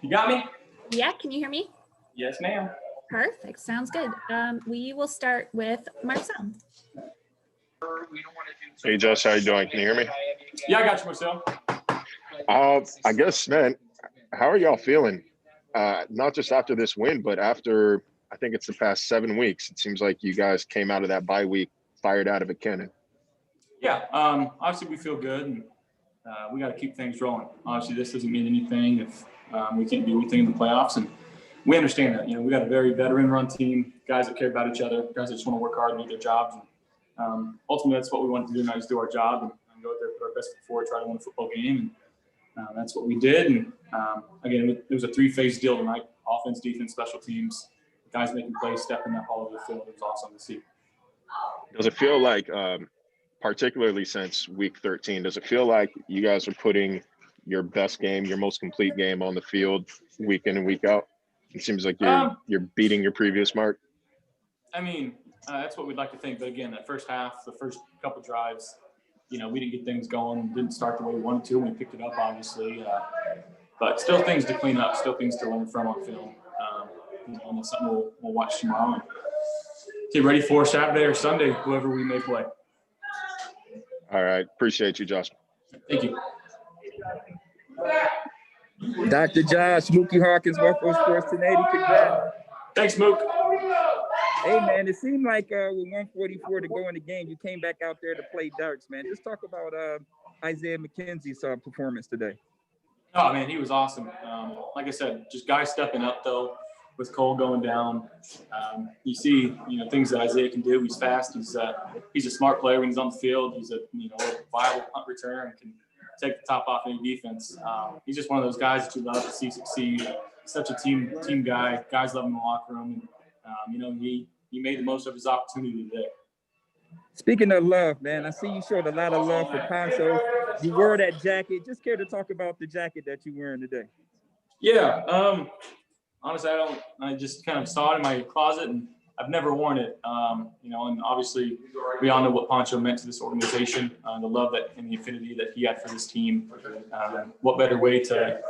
You got me? Yeah, can you hear me? Yes, ma'am. Perfect, sounds good. We will start with Marcel. Hey, Josh, how you doing? Can you hear me? Yeah, I got you, Marcel. I guess, man, how are y'all feeling? Not just after this win, but after, I think it's the past 7 weeks. It seems like you guys came out of that bye week fired out of a cannon. Yeah, obviously we feel good, and we got to keep things rolling. Obviously, this doesn't mean anything if we can't do anything in the playoffs, and we understand that. You know, we got a very veteran-run team, guys that care about each other, guys that just want to work hard and do their jobs. And, ultimately, that's what we wanted to do, not just do our job and go out there, put our best foot forward, try to win a football game. And that's what we did. And, again, it was a three-phase deal tonight: offense, defense, special teams. Guys making plays, stepping up all over the field. It was awesome to see. Does it feel like, particularly since week 13, does it feel like you guys are putting your best game, your most complete game on the field week in and week out? It seems like you're beating your previous mark. I mean, that's what we'd like to think. But again, that first half, the first couple drives, you know, we didn't get things going, didn't start the way we wanted to. We picked it up, obviously. But still things to clean up, still things to learn from on film. And that's something we'll watch tomorrow and get ready for Saturday or Sunday, whoever we may play. All right. Appreciate you, Josh. Thank you. Dr. Josh, Mookie Hawkins, Buffalo Sports 1080. Congrats. Thanks, Mook. Hey, man, it seemed like with 144 to go in the game, you came back out there to play darts, man. Just talk about Isaiah McKenzie's performance today. Oh, man, he was awesome. Like I said, just guys stepping up, though, with Cole going down. You see, you know, things that Isaiah can do. He's fast. He's a smart player when he's on the field. He's a, you know, viable punt returner and can take the top off any defense. He's just one of those guys that you love to see succeed. Such a team guy. Guys love him in the locker room. And, you know, he made the most of his opportunity today. Speaking of love, man, I see you showed a lot of love for Poncho. You wore that jacket. Just care to talk about the jacket that you're wearing today? Yeah. Honestly, I just kind of saw it in my closet, and I've never worn it. You know, and obviously we all know what Poncho meant to this organization, the love that and the affinity that he had for this team. What better way to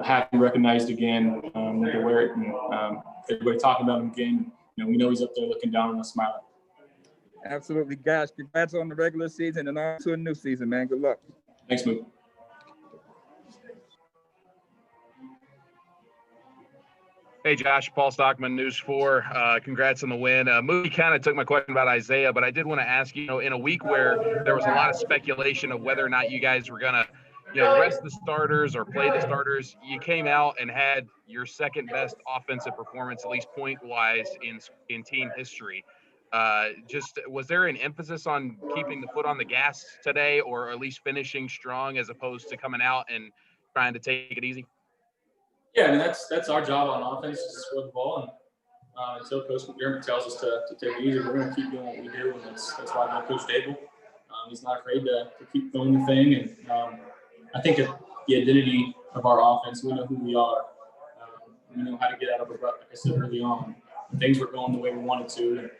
have him recognized again, than to wear it and everybody talking about him again. You know, we know he's up there looking down on us, smiling. Absolutely, guys. Congrats on the regular season and on to a new season, man. Good luck. Thanks, Mook. Hey, Josh, Paul Stockman, News 4. Congrats on the win. Mookie kind of took my question about Isaiah, but I did want to ask, you know, in a week where there was a lot of speculation of whether or not you guys were going to, you know, rest the starters or play the starters, you came out and had your second best offensive performance, at least point-wise, in team history. Just was there an emphasis on keeping the foot on the gas today, or at least finishing strong as opposed to coming out and trying to take it easy? Yeah, I mean, that's our job on offense, is to score the ball. And until Coach McDermott tells us to take it easy, we're going to keep doing what we do. And that's why I love Coach Dable. He's not afraid to keep doing the thing. And I think the identity of our offense, we know who we are. We know how to get out of a rut, like I said early on. And things were going the way we wanted to. And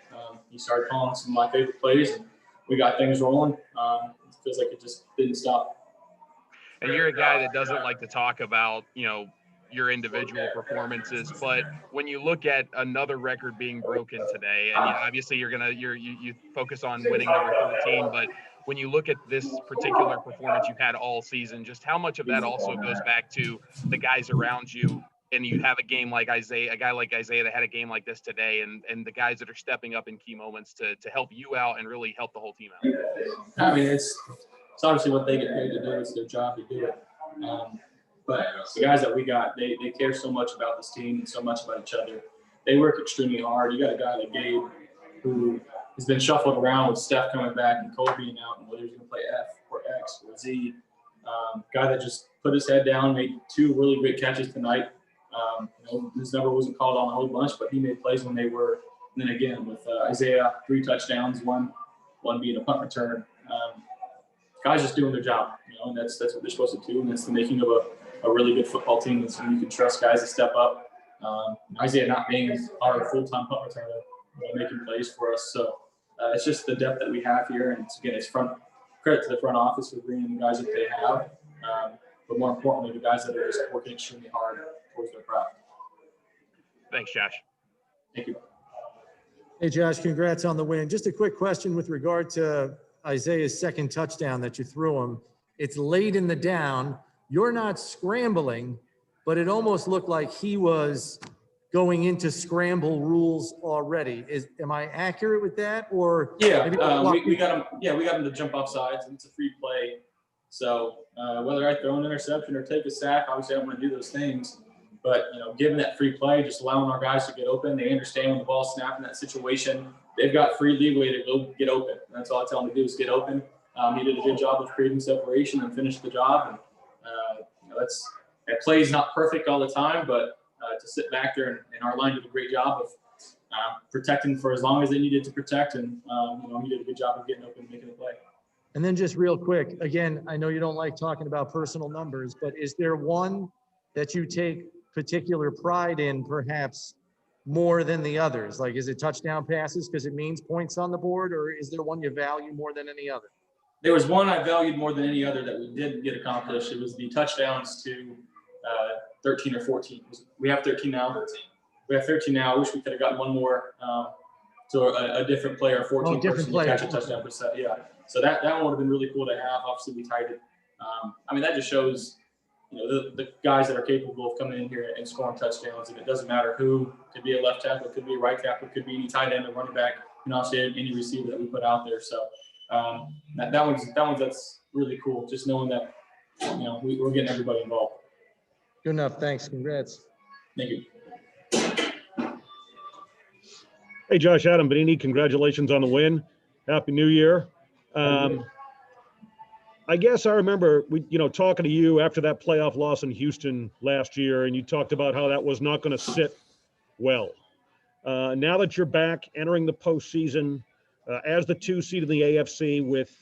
he started calling some of my favorite plays, and we got things rolling. It feels like it just didn't stop. And you're a guy that doesn't like to talk about, you know, your individual performances, but when you look at another record being broken today, and obviously you focus on winning number 13, but when you look at this particular performance you've had all season, just how much of that also goes back to the guys around you, and you have a game like Isaiah, a guy like Isaiah that had a game like this today, and the guys that are stepping up in key moments to help you out and really help the whole team out. I mean, it's obviously what they get paid to do. It's their job to do it. But the guys that we got, they care so much about this team and so much about each other. They work extremely hard. You got a guy like Gabe who has been shuffled around with Steph coming back and Cole being out, and whether he's going to play F or X or Z. Guy that just put his head down, made 2 really great catches tonight. You know, his number wasn't called on a whole bunch, but he made plays when they were. And then again with Isaiah, 3 touchdowns, one being a punt return. Guys just doing their job, you know, and that's what they're supposed to do, and that's the making of a really good football team. And so you can trust guys to step up. Isaiah not being our full-time punt returner, you know, making plays for us. So it's just the depth that we have here, and it's credit to the front office for bringing the guys that they have. but more importantly, the guys that are just working extremely hard towards their craft. Thanks, Josh. Thank you. Hey, Josh, congrats on the win. Just a quick question with regard to Isaiah's second touchdown that you threw him. It's late in the down. You're not scrambling, but it almost looked like he was going into scramble rules already. Am I accurate with that? Or Yeah, maybe we got him. Yeah, we got him to jump off sides, and it's a free play. So whether I throw an interception or take a sack, obviously I don't want to do those things. But given that free play, just allowing our guys to get open, they understand when the ball snapped in that situation. They've got free leeway to go get open. And that's all I tell them to do is get open. He did a good job of creating separation and finished the job. And that play is not perfect all the time, but to sit back there and our line did a great job of protecting for as long as they needed to protect. And he did a good job of getting open and making the play. And then just real quick, again, I know you don't like talking about personal numbers, but is there one that you take particular pride in perhaps more than the others? Like, is it touchdown passes because it means points on the board, or is there one you value more than any other? There was one I valued more than any other that we did get accomplished. It was the touchdowns to 13 or 14. We have 13 now. We have 13 now. I wish we could have gotten one more to a different player, 14 person to catch a touchdown per set. Yeah. So that one would have been really cool to have. Obviously, we tied it. That just shows, the guys that are capable of coming in here and scoring touchdowns. And it doesn't matter who. It could be a left tackle, it could be a right tackle, it could be any tight end or running back, obviously any receiver that we put out there. So that one's that's really cool. Just knowing that, we're getting everybody involved. Good enough. Thanks. Congrats. Thank you. Hey, Josh, Adam Benini, congratulations on the win. Happy New Year. I guess I remember talking to you after that playoff loss in Houston last year, and you talked about how that was not going to sit well. Now that you're back entering the postseason as the 2 seed in the AFC with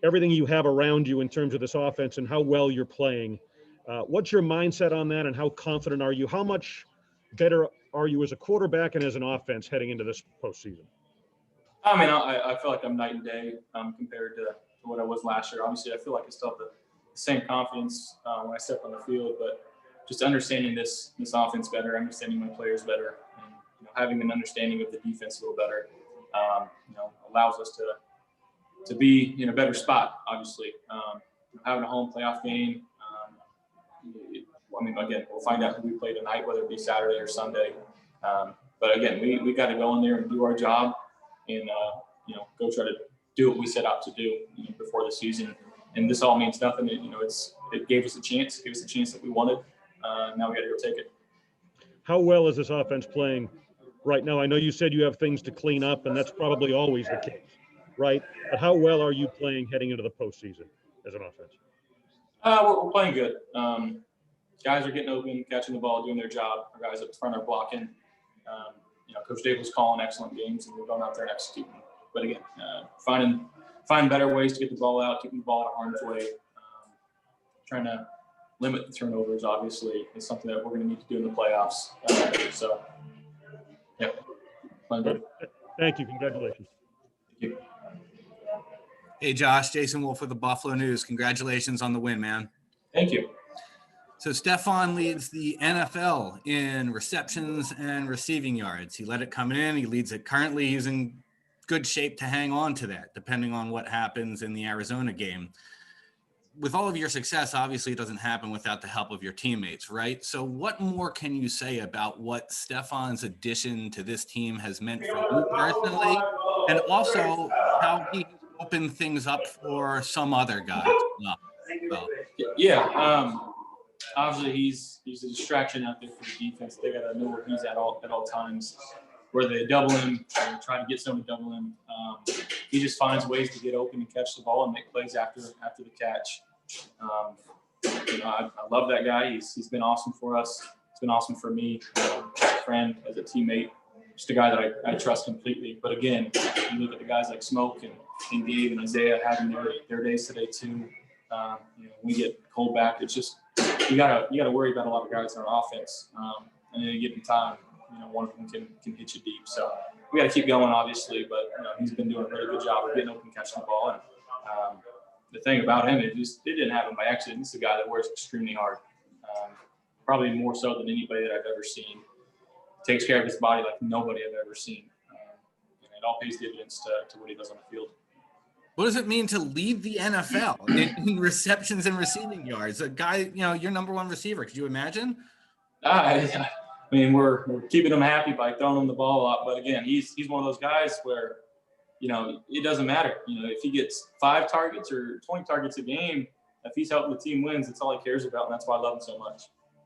everything you have around you in terms of this offense and how well you're playing, what's your mindset on that, and how confident are you? How much better are you as a quarterback and as an offense heading into this postseason? I feel like I'm night and day compared to what I was last year. Obviously, I feel like I still have the same confidence when I step on the field, but just understanding this offense better, understanding my players better, and having an understanding of the defense a little better, allows us to be in a better spot. Obviously, having a home playoff game. Again, we'll find out who we play tonight, whether it be Saturday or Sunday. But again, we got to go in there and do our job, and go try to do what we set out to do before the season. And this all means nothing. It gave us a chance. It gave us a chance that we wanted. Now we got to go take it. How well is this offense playing right now? I know you said you have things to clean up, and that's probably always the case, right? But how well are you playing heading into the postseason as an offense? We're playing good. Guys are getting open, catching the ball, doing their job. Our guys up front are blocking. Coach Dable's calling excellent games, and we're going out there and executing. But again, finding better ways to get the ball out, keeping the ball out of harm's way, trying to limit the turnovers, obviously, is something that we're going to need to do in the playoffs. Playing good. Thank you. Congratulations. Thank you. Hey, Josh, Jason Wolf with the Buffalo News. Congratulations on the win, man. Thank you. So Stephon leads the NFL in receptions and receiving yards. He let it come in. He leads it currently. He's in good shape to hang on to that, depending on what happens in the Arizona game. With all of your success, obviously it doesn't happen without the help of your teammates, right? So what more can you say about what Stephon's addition to this team has meant for you personally, and also how he opened things up for some other guys? Obviously, he's a distraction out there for the defense. They got to know where he's at all times. Where they double him, or try to get someone to double him. He just finds ways to get open and catch the ball and make plays after the catch. I love that guy. He's been awesome for us. It's been awesome for me, as a friend, as a teammate. Just a guy that I trust completely. But again, you look at the guys like Smoke and Gabe and Isaiah having their days today too. We get Cole back. It's just you gotta worry about a lot of guys in our offense. And at any given time, one of them can hit you deep. So we got to keep going, obviously. But he's been doing a really good job of getting open, catching the ball, and the thing about him, it didn't happen by accident. This is a guy that works extremely hard, probably more so than anybody that I've ever seen. Takes care of his body like nobody I've ever seen. And it all pays dividends to what he does on the field. What does it mean to lead the NFL in receptions and receiving yards? A guy, your number one receiver. Could you imagine? I mean, we're keeping him happy by throwing him the ball a lot. But again, he's one of those guys where, it doesn't matter. If he gets 5 targets or 20 targets a game, if he's helping the team wins, it's all he cares about. And that's why I love him so much.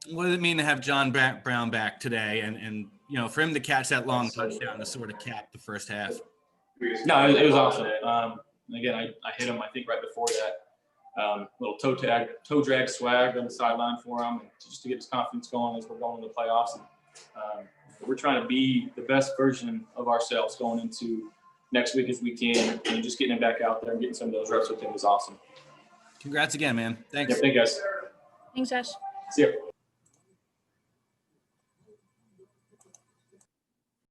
What does it mean to have John Brown back today and for him to catch that long touchdown to sort of cap the first half? No, it was awesome. Again, I hit him, I think, right before that. Little toe drag swag on the sideline for him, and just to get his confidence going as we're going into the playoffs. And we're trying to be the best version of ourselves going into next week as we can, and just getting him back out there and getting some of those reps with him was awesome. Congrats again, man. Thanks. Yeah, thank you guys. Thanks, Josh. See you.